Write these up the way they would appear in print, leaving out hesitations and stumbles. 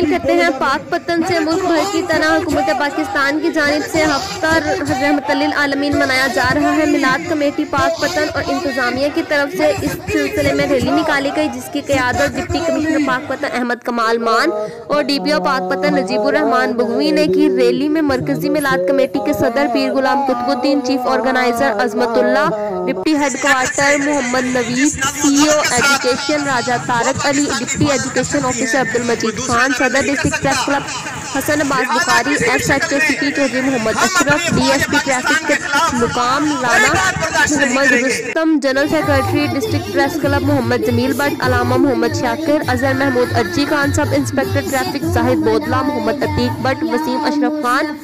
शामिल करते हैं। पाक पतन से मुल्क भर की तरह हुकूमत पाकिस्तान की जानिब से हफ्ता रहमतुल आलमीन मनाया जा रहा है। मिलाद कमेटी पाक पतन और इंतजामिया की तरफ से इस सिलसिले में रैली निकाली गई, जिसकी क़यादत डिप्टी कमिश्नर पाक पतन अहमद कमाल मान और DPO पाक पतन नजीबुर रहमान बगवी ने की। रैली में मरकजी मिलाद कमेटी के सदर Pir Ghulam Qutbuddin, chief organiser Azmatullah, deputy headquarter Mohammad Naveed, CEO education Raja Tariq Ali, deputy education officer Abdul Majeed Khan, सदर district press club Hassan Abbas Bukhari, F sector city Chaudhry Mohammad Ashraf, DSP traffic के मुकाम Rana Mohammad Rustam, general secretary district press club Mohammad Jameel Bhatt, Allama Mohammad Shakir, Azhar Mahmood Ajji Khan, sub inspector traffic Zahid Bodla, Mohammad Atiq Bhatt, Waseem Ashraf Khan,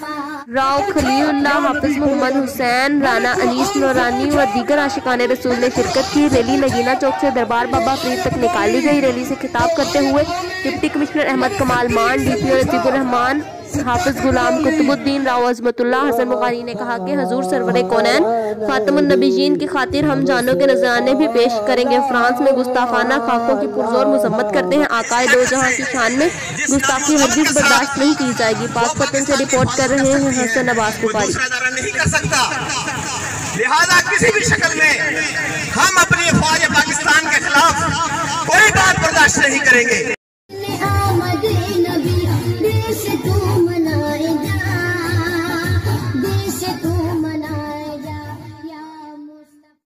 Rao Khalilullah, हाफिज मोहम्मद हुसैन, राना अनीस नूरानी व दीगर आशिकाने रसूल ने शिरकत की। रैली नगीना चौक से दरबार बाबा फरीद तक निकाली गई। रैली से खिताब करते हुए डिप्टी कमिश्नर अहमद कमाल मान, DPO नजीबुर रहमान, हाफिज गुलाम कुतुबुद्दीन, राव अजमतुल्लाह, हसन बुखारी ने कहा कि हजूर सरवरे कौनैन खातमुन नबीयीन की खातिर हम जानों के नजराने भी पेश करेंगे। फ्रांस में गुस्ताखाना खाकों की पुरजोर मजम्मत करते हैं। आकाए दो जहां की शान में गुस्ताखी हरगिज़ बर्दाश्त नहीं की जाएगी। पाक पतन से रिपोर्ट कर रहे हैं हसन अब्बास बुखारी। लिहाजा किसी भी शक्ल में हम अपनी फौज पाकिस्तान के खिलाफ कोई बात बर्दाश्त नहीं करेंगे।